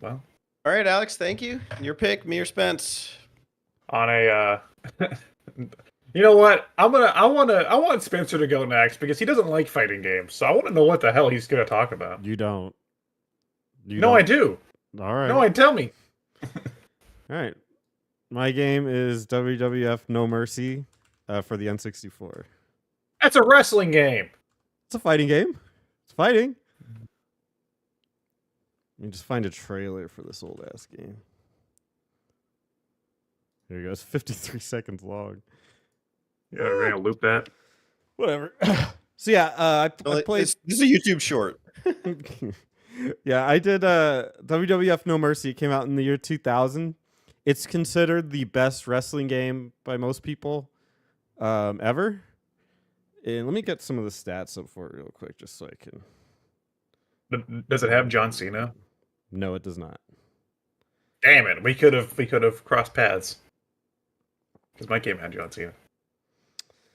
Well, All right, Alex, thank you. Your pick, me or Spence? on a you know what? I want Spencer to go next because he doesn't like fighting games. So I want to know what the hell he's going to talk about. You don't. You No, I don't. do. All right. No, I tell me. All right. My game is WWF No Mercy for the N64. That's a wrestling game. It's a fighting game. It's fighting. Let me just find a trailer for this old ass game. Here you go. It's 53 seconds long. Yeah, we're gonna loop that. Whatever. So yeah, I played. This is a YouTube short. Yeah, I did WWF No Mercy. It came out in the year 2000. It's considered the best wrestling game by most people ever. And let me get some of the stats up for it real quick, just so I can. Does it have John Cena? No, it does not. Damn it! We could have crossed paths. Because my game had John Cena.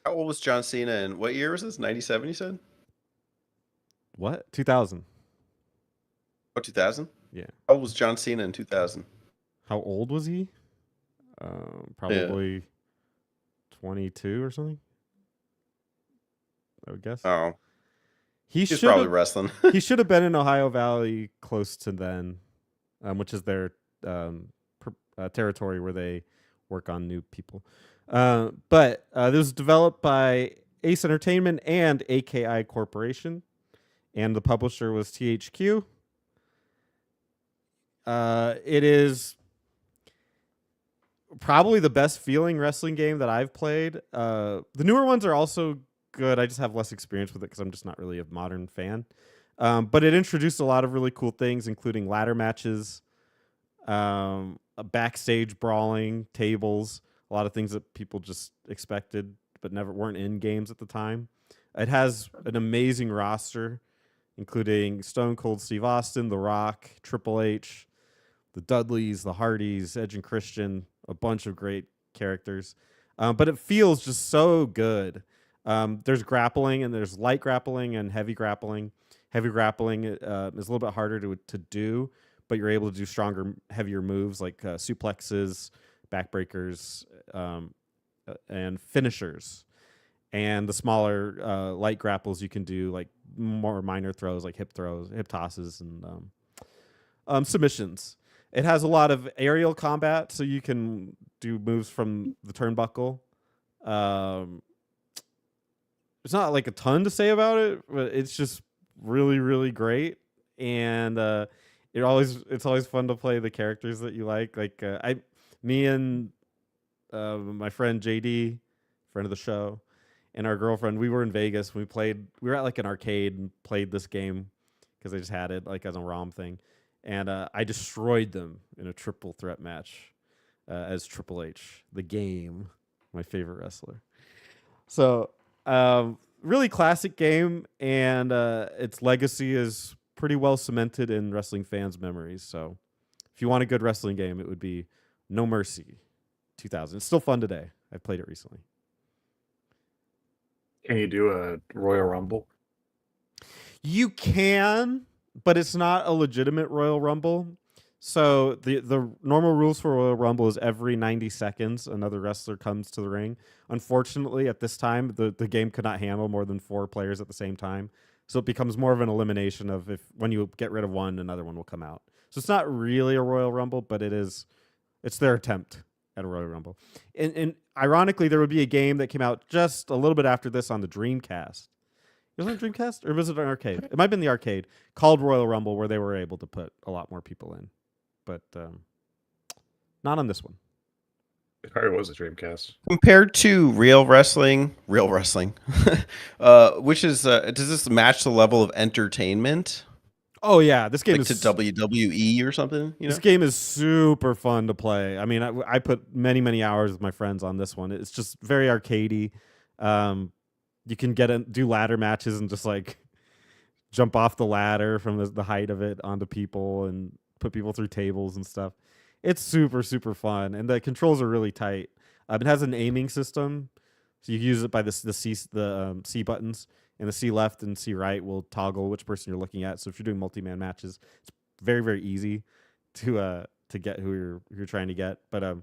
How old was John Cena and what year was this? 97, you said? What? 2000. Oh, 2000? Yeah. How old was John Cena in 2000? How old was he? Probably 22 or something. I would guess. Oh. He He's should probably have, wrestling. he should have been in Ohio Valley close to then, which is their territory where they work on new people. But this was developed by Ace Entertainment and AKI Corporation, and the publisher was THQ. It is probably the best feeling wrestling game that I've played. The newer ones are also good. I just have less experience with it because I'm just not really a modern fan. But it introduced a lot of really cool things, including ladder matches, a backstage brawling, tables, a lot of things that people just expected but never weren't in games at the time. It has an amazing roster, including Stone Cold Steve Austin, The Rock, Triple H, the Dudleys, the Hardys, Edge and Christian, a bunch of great characters. But it feels just so good. There's grappling, and there's light grappling and heavy grappling. Heavy grappling is a little bit harder to do, but you're able to do stronger, heavier moves like suplexes, backbreakers, and finishers. And the smaller light grapples you can do like more minor throws like hip throws, hip tosses, and submissions. It has a lot of aerial combat, so you can do moves from the turnbuckle. It's not like a ton to say about it, but it's just really, really great. And it's always fun to play the characters that you like. Like me and my friend JD, friend of the show, and our girlfriend, we were in Vegas. We were at like an arcade and played this game because they just had it like as a ROM thing. And I destroyed them in a triple threat match as Triple H, the game, my favorite wrestler. So really classic game, and its legacy is pretty well cemented in wrestling fans' memories. So if you want a good wrestling game, it would be No Mercy 2000. It's still fun today. I played it recently. Can you do a Royal Rumble? You can, but it's not a legitimate Royal Rumble. So the normal rules for Royal Rumble is every 90 seconds another wrestler comes to the ring. Unfortunately, at this time, the game could not handle more than 4 players at the same time. So it becomes more of an elimination of when you get rid of one, another one will come out. So it's not really a Royal Rumble, but it's their attempt at a Royal Rumble. And ironically, there would be a game that came out just a little bit after this on the Dreamcast. Was it a Dreamcast or was it an arcade? It might have been the arcade called Royal Rumble, where they were able to put a lot more people in, but not on this one. It probably was a Dreamcast. Compared to real wrestling, which is does this match the level of entertainment? Oh yeah, this game like is to WWE or something. You know? This game is super fun to play. I mean, I put many hours with my friends on this one. It's just very arcadey. You can do ladder matches and just like jump off the ladder from the height of it onto people and put people through tables and stuff. It's super, super fun. And the controls are really tight. It has an aiming system. So you use it by the C buttons, and the C left and C right will toggle which person you're looking at. So if you're doing multi-man matches, it's very, very easy to get who you're trying to get. But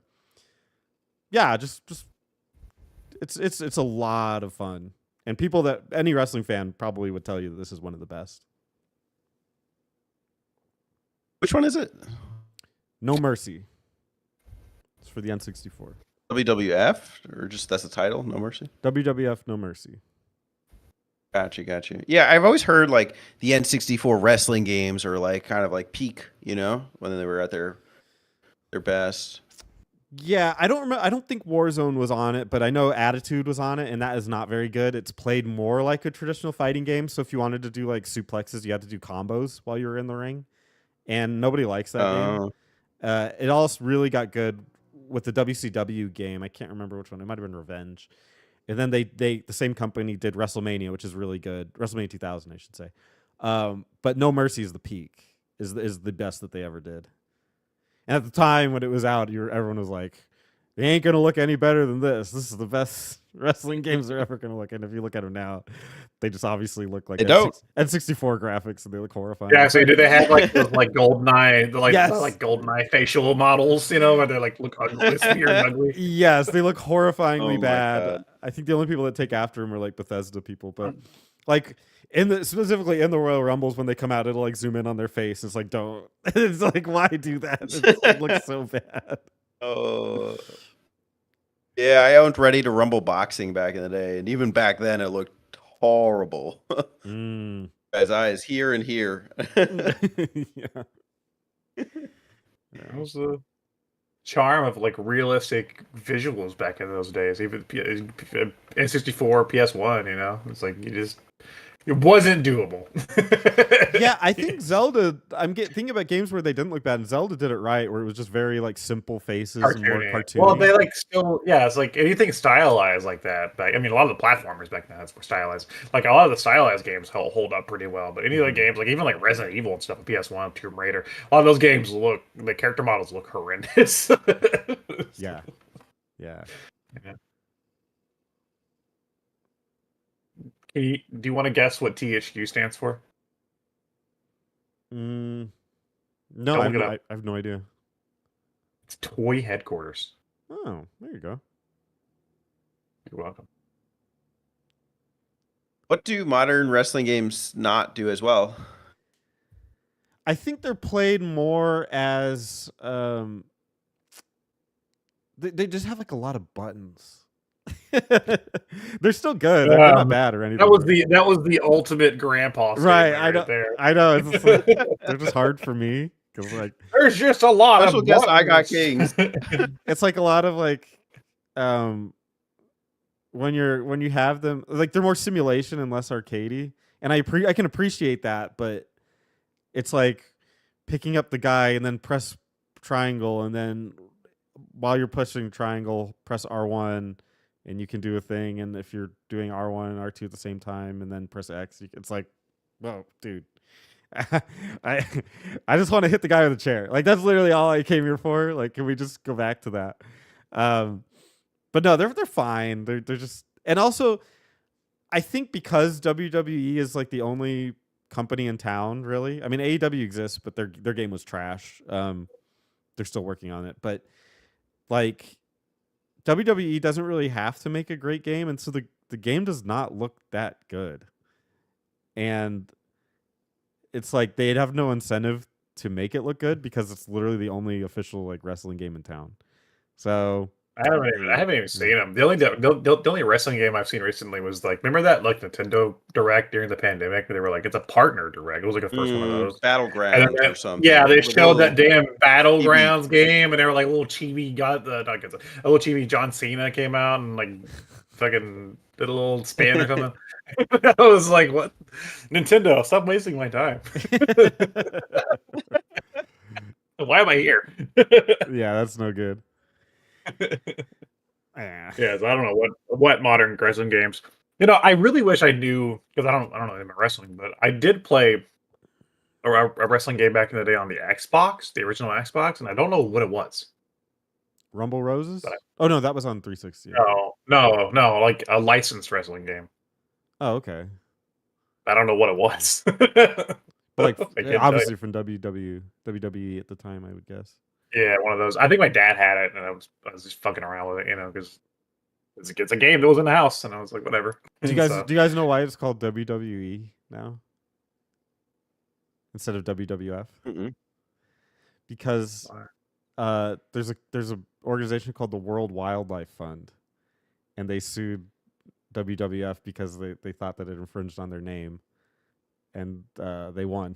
yeah, just it's a lot of fun, and any wrestling fan probably would tell you that this is one of the best. Which one is it? No Mercy. It's for the N64. WWF, or just that's the title? No Mercy. WWF No Mercy. Gotcha. Yeah, I've always heard like the N64 wrestling games are like kind of like peak, you know, when they were at their best. Yeah, I don't remember. I don't think Warzone was on it, but I know Attitude was on it, and that is not very good. It's played more like a traditional fighting game. So if you wanted to do like suplexes, you had to do combos while you were in the ring, and nobody likes that game. It also really got good with the WCW game. I can't remember which one. It might have been Revenge. And then the same company did WrestleMania, which is really good. WrestleMania 2000, I should say. But No Mercy is the peak. Is the best that they ever did. And at the time when it was out, everyone was like, "They ain't gonna look any better than this. This is the best wrestling games they're ever gonna look." And if you look at them now, they just obviously look like N64 graphics, and they look horrifying. Yeah, so do they have like those like GoldenEye, Yes. like GoldenEye facial models, you know, where they like look ugly, weird and ugly? Yes, they look horrifyingly Oh my bad. God. I think the only people that take after them are like Bethesda people, but like specifically in the Royal Rumbles when they come out, it'll like zoom in on their face. It's like, don't. It's like, why do that? It looks so bad. Oh. Yeah, I owned Ready to Rumble Boxing back in the day, and even back then it looked horrible. Guy's eyes here and here. Yeah. That was the charm of like realistic visuals back in those days. Even N64, PS1, you know, it's like it wasn't doable. Yeah, I think Zelda. I'm thinking about games where they didn't look bad, and Zelda did it right, where it was just very like simple faces and more cartoony. Well, they like still, yeah, it's like anything stylized like that. I mean, a lot of the platformers back then were stylized. Like a lot of the stylized games hold up pretty well, but any of the games, like even like Resident Evil and stuff, PS1, Tomb Raider, a lot of those games the character models look horrendous. Yeah. Do you want to guess what THQ stands for? No, I have no idea. It's Toy Headquarters. Oh, there you go. You're welcome. What do modern wrestling games not do as well? I think they're played more as they just have like a lot of buttons. They're still good. They're not bad or anything. That was the ultimate grandpa statement right. I know. It's just like, they're just hard for me because like there's just a lot Special of guest buttons. I Got Kings. It's like a lot of like when you have them, like they're more simulation and less arcadey, and I can appreciate that, but it's like picking up the guy and then press triangle, and then while you're pushing triangle, press R1. And you can do a thing, and if you're doing R1 and R2 at the same time, and then press X, it's like, whoa, dude. I just want to hit the guy with a chair. Like that's literally all I came here for. Like, can we just go back to that? But no, they're fine. They're just, and also, I think because WWE is like the only company in town, really. I mean, AEW exists, but their game was trash. They're still working on it, but like. WWE doesn't really have to make a great game, and so the game does not look that good. And it's like they'd have no incentive to make it look good because it's literally the only official like wrestling game in town. So I haven't even seen them. The only wrestling game I've seen recently was like, remember that like Nintendo Direct during the pandemic where they were like, it's a partner Direct. It was like the first one of those. Battlegrounds or something. Yeah, they showed that damn Battlegrounds game, and they were like little chibi a little chibi John Cena came out and like fucking did a little spin or something. I was like, what? Nintendo, stop wasting my time. Why am I here? Yeah, that's no good. Yeah, so I don't know what modern wrestling games. You know, I really wish I knew because I don't know anything about wrestling, but I did play a wrestling game back in the day on the Xbox, the original Xbox, and I don't know what it was. Rumble Roses? Oh no, that was on 360. No, like a licensed wrestling game. Oh, okay. I don't know what it was. But I can't obviously from WWE at the time, I would guess. Yeah, one of those. I think my dad had it, and I was just fucking around with it, because it's a game that was in the house, and I was like, whatever. Do you guys know why it's called WWE now instead of WWF? Mm-mm. Because there's a organization called the World Wildlife Fund, and they sued WWF because they thought that it infringed on their name, and they won.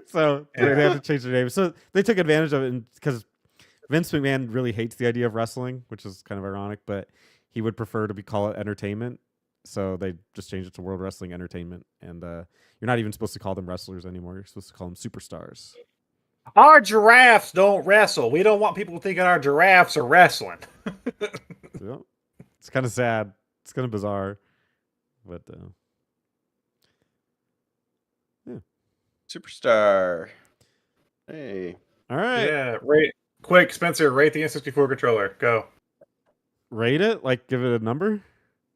So they had to change their name. So they took advantage of it because Vince McMahon really hates the idea of wrestling, which is kind of ironic, but he would prefer to call it entertainment. So they just changed it to World Wrestling Entertainment, and you're not even supposed to call them wrestlers anymore. You're supposed to call them superstars. Our giraffes don't wrestle. We don't want people thinking our giraffes are wrestling. Yep. It's kind of sad. It's kind of bizarre, but yeah. Superstar. Hey. All right. Yeah, quick, Spencer, rate the N64 controller. Go. Rate it? Like give it a number?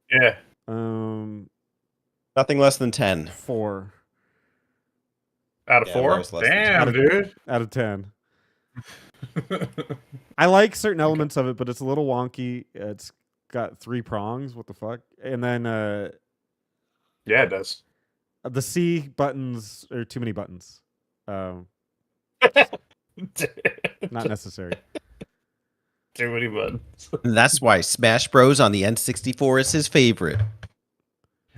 Yeah. Nothing less than 10. 4. Out of 4? Damn, dude. Out of 10. I like certain elements of it, but it's a little wonky. It's got 3 prongs. What the fuck? And then yeah, it does. The C buttons are too many buttons. Not necessary. Too many buttons. That's why Smash Bros on the N64 is his favorite.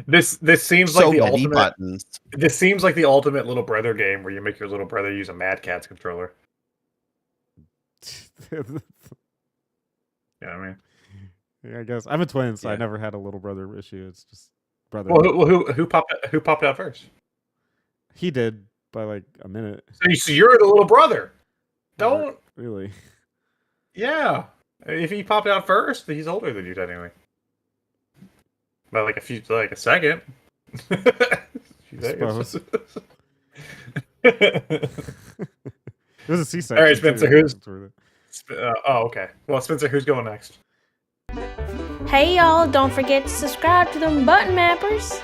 This seems so like the many ultimate buttons. This seems like the ultimate little brother game where you make your little brother use a Mad Catz controller. You know what I mean? Yeah, I guess I'm a twin, so Yeah. I never had a little brother issue. It's just brother. Well, who popped out first? He did by like a minute. So you're the little brother. Don't really. Yeah, if he popped out first, he's older than you technically. By like a second. Suppose. It was a C-section. All right, Spencer. Who's? Oh, okay. Well, Spencer, who's going next? Hey y'all, don't forget to subscribe to them button mappers.